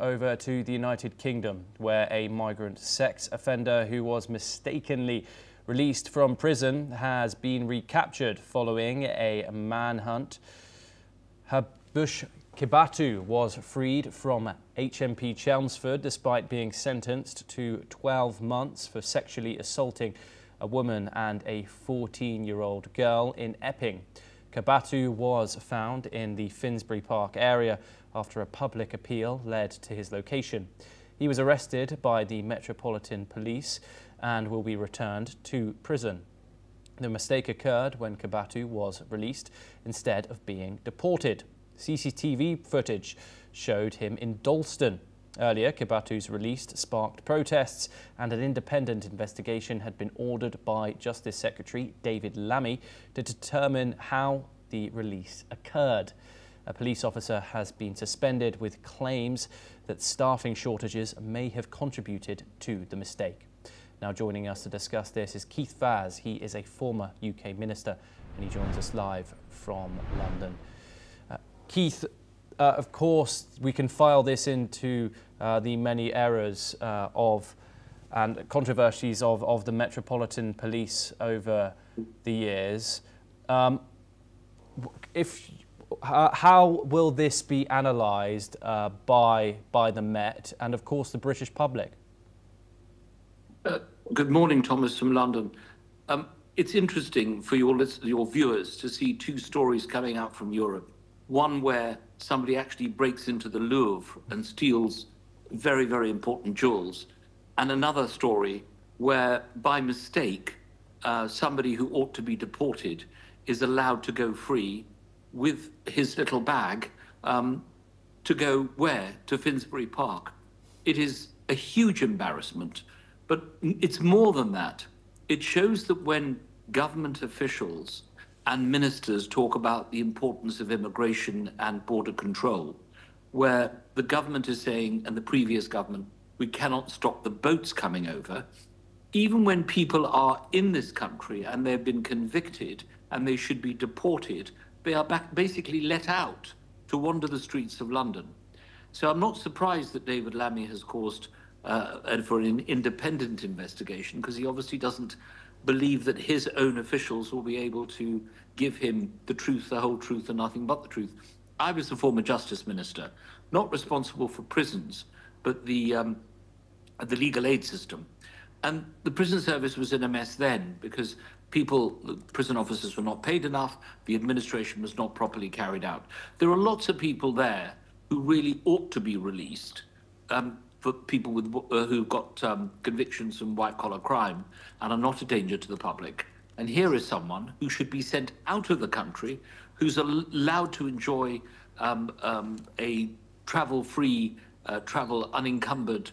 over to the United Kingdom, where a migrant sex offender who was mistakenly released from prison has been recaptured following a manhunt. Habush Kibatu was freed from HMP Chelmsford despite being sentenced to 12 months for sexually assaulting a woman and a 14-year-old girl in Epping. Kibatu was found in the Finsbury Park area after a public appeal led to his location. He was arrested by the Metropolitan Police and will be returned to prison. The mistake occurred when Kibatu was released instead of being deported. CCTV footage showed him in Dalston. Earlier, Kibatu's release sparked protests and an independent investigation had been ordered by Justice Secretary David Lammy to determine how the release occurred. A police officer has been suspended with claims that staffing shortages may have contributed to the mistake. Now joining us to discuss this is Keith Vaz. He is a former UK minister and he joins us live from London. Keith, of course, we can file this into the many errors and controversies of the Metropolitan Police over the years. How will this be analysed by the Met and, of course, the British public? Good morning, Thomas from London. It's interesting for your viewers to see two stories coming out from Europe. One where somebody actually breaks into the Louvre and steals very, very important jewels. And another story where, by mistake, somebody who ought to be deported is allowed to go free with his little bag to go where? To Finsbury Park. It is a huge embarrassment, but it's more than that. It shows that when government officials and ministers talk about the importance of immigration and border control, where the government is saying, and the previous government, we cannot stop the boats coming over. Even when people are in this country and they've been convicted and they should be deported, they are basically let out to wander the streets of London. So I'm not surprised that David Lammy has caused for an independent investigation, because he obviously doesn't believe that his own officials will be able to give him the truth, the whole truth, and nothing but the truth. I was the former Justice Minister, not responsible for prisons, but the legal aid system. And the prison service was in a mess then because prison officers were not paid enough, the administration was not properly carried out. There are lots of people there who really ought to be released, for people with who've got convictions from white-collar crime and are not a danger to the public. And here is someone who should be sent out of the country, who's allowed to enjoy a travel-free, travel unencumbered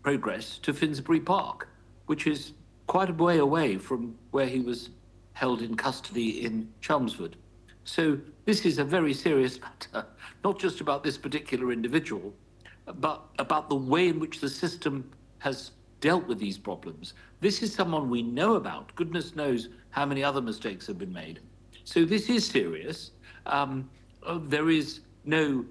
progress to Finsbury Park, which is quite a way away from where he was held in custody in Chelmsford. So this is a very serious matter, not just about this particular individual, but about the way in which the system has dealt with these problems. This is someone we know about. Goodness knows how many other mistakes have been made. So this is serious. There is no,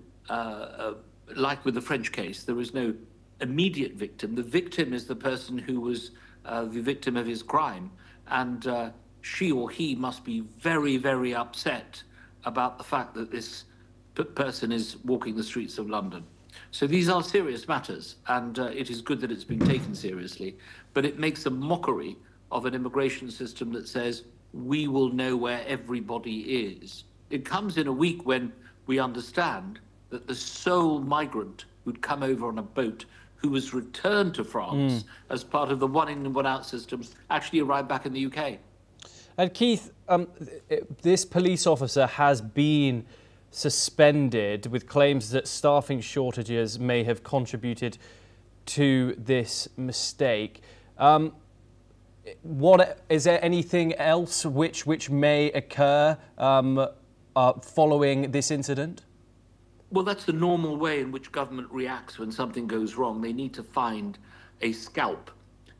like with the French case, there is no immediate victim. The victim is the person who was the victim of his crime. And she or he must be very, very upset about the fact that this person is walking the streets of London. So these are serious matters, and it is good that it's been taken seriously, but it makes a mockery of an immigration system that says, we will know where everybody is. It comes in a week when we understand that the sole migrant who'd come over on a boat who was returned to France as part of the one in and one out system actually arrived back in the UK. And Keith, this police officer has been suspended with claims that staffing shortages may have contributed to this mistake. Is there anything else which may occur following this incident? Well, that's the normal way in which government reacts when something goes wrong. They need to find a scalp,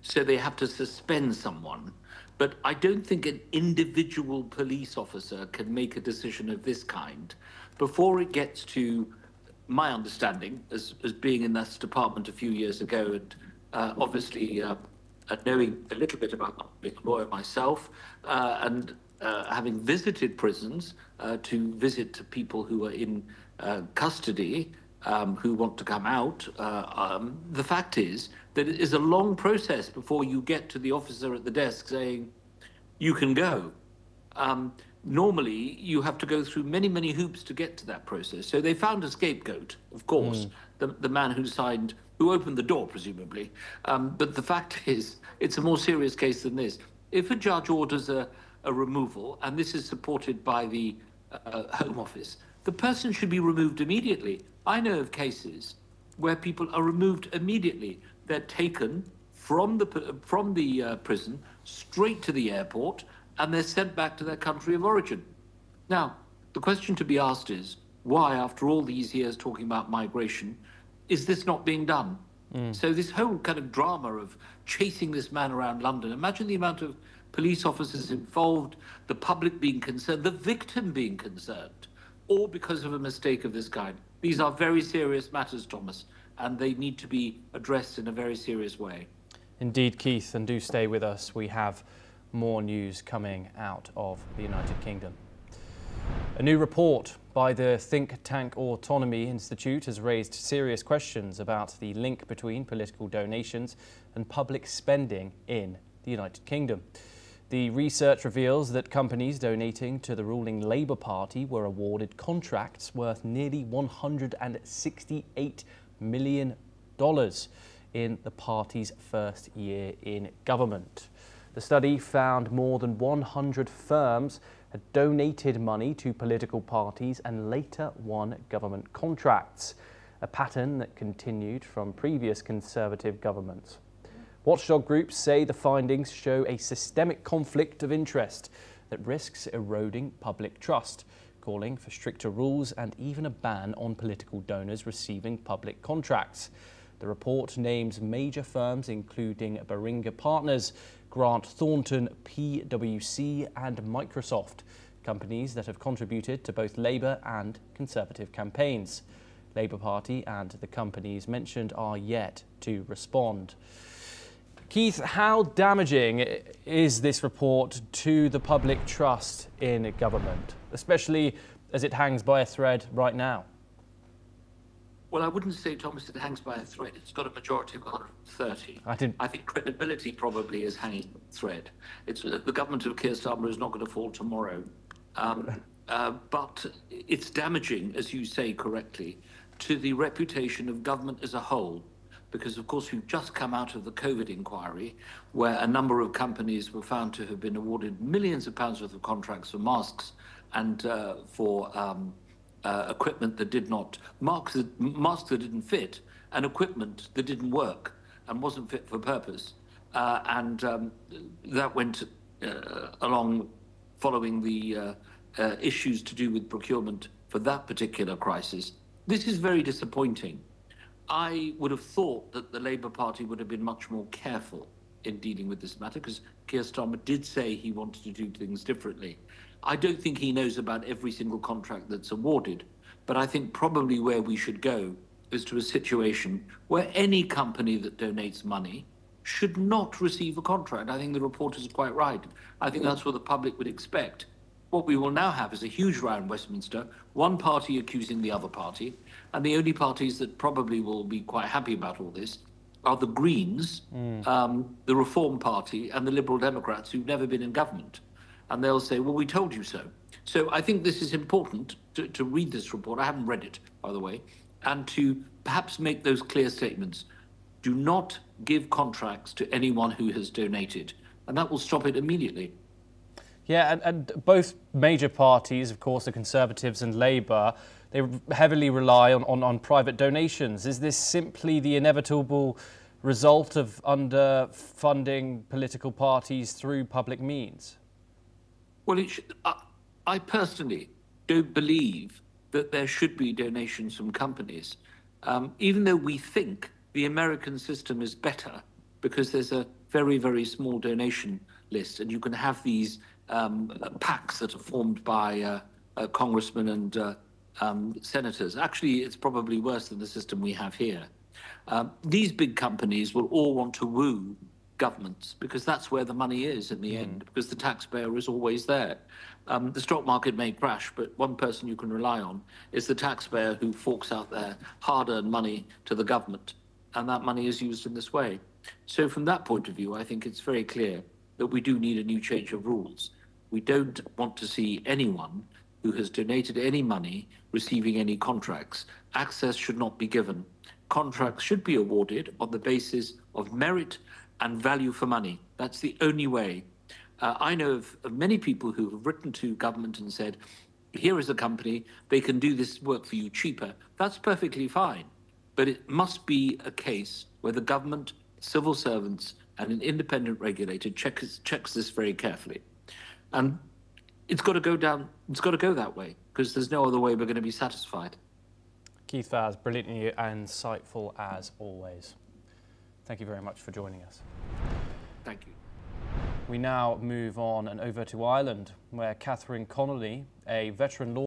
so they have to suspend someone. But I don't think an individual police officer can make a decision of this kind before it gets to my understanding as being in this department a few years ago, and obviously knowing a little bit about being a lawyer myself, and having visited prisons to visit people who are in custody, who want to come out, the fact is that it is a long process before you get to the officer at the desk saying, you can go. Normally, you have to go through many, many hoops to get to that process. So they found a scapegoat, of course, the man who opened the door, presumably. But the fact is, it's a more serious case than this. If a judge orders a removal, and this is supported by the Home Office, the person should be removed immediately. I know of cases where people are removed immediately. They're taken from the prison straight to the airport, and they're sent back to their country of origin. Now, the question to be asked is, why, after all these years talking about migration, is this not being done? So this whole kind of drama of chasing this man around London, imagine the amount of police officers involved, the public being concerned, the victim being concerned, all because of a mistake of this kind. These are very serious matters, Thomas, and they need to be addressed in a very serious way. Indeed, Keith, and do stay with us. We have more news coming out of the United Kingdom. A new report by the think tank Autonomy Institute has raised serious questions about the link between political donations and public spending in the United Kingdom. The research reveals that companies donating to the ruling Labour Party were awarded contracts worth nearly $168 million in the party's first year in government. The study found more than 100 firms had donated money to political parties and later won government contracts, a pattern that continued from previous Conservative governments. Watchdog groups say the findings show a systemic conflict of interest that risks eroding public trust, calling for stricter rules and even a ban on political donors receiving public contracts. The report names major firms including Baringa Partners, Grant Thornton, PwC and Microsoft, companies that have contributed to both Labour and Conservative campaigns. Labour Party and the companies mentioned are yet to respond. Keith, how damaging is this report to the public trust in government, especially as it hangs by a thread right now? Well, I wouldn't say, Thomas, it hangs by a thread. It's got a majority of 130. I think credibility probably is hanging by a thread. The government of Keir Starmer is not going to fall tomorrow. But it's damaging, as you say correctly, to the reputation of government as a whole. Because, of course, we've just come out of the COVID inquiry, where a number of companies were found to have been awarded millions of pounds worth of contracts for masks and for equipment that did not, masks that didn't fit, and equipment that didn't work and wasn't fit for purpose. That went along following the issues to do with procurement for that particular crisis. This is very disappointing. I would have thought that the Labour Party would have been much more careful in dealing with this matter, because Keir Starmer did say he wanted to do things differently. I don't think he knows about every single contract that's awarded, but I think probably where we should go is to a situation where any company that donates money should not receive a contract. I think the reporters are quite right. I think that's what the public would expect. What we will now have is a huge row in Westminster, one party accusing the other party, and the only parties that probably will be quite happy about all this are the Greens, the Reform Party, and the Liberal Democrats who've never been in government. And they'll say, well, we told you so. So I think this is important to read this report. I haven't read it, by the way, and to perhaps make those clear statements. Do not give contracts to anyone who has donated, and that will stop it immediately. Yeah, and both major parties, of course, the Conservatives and Labour, they heavily rely on private donations. Is this simply the inevitable result of underfunding political parties through public means? Well, I personally don't believe that there should be donations from companies, even though we think the American system is better because there's a very, very small donation list, and you can have these PACs that are formed by congressmen and senators. Actually, it's probably worse than the system we have here. These big companies will all want to woo governments because that's where the money is in the end, because the taxpayer is always there. The stock market may crash, but one person you can rely on is the taxpayer who forks out their hard-earned money to the government, and that money is used in this way. So from that point of view, I think it's very clear that we do need a new change of rules. We don't want to see anyone who has donated any money receiving any contracts. Access should not be given. Contracts should be awarded on the basis of merit and value for money. That's the only way. I know of many people who have written to government and said, here is a company, they can do this work for you cheaper. That's perfectly fine. But it must be a case where the government, civil servants, and an independent regulator checks this very carefully. And it's got to go that way, because there's no other way we're going to be satisfied. Keith Vaz, brilliantly insightful as always. Thank you very much for joining us. Thank you. We now move on and over to Ireland, where Catherine Connolly, a veteran law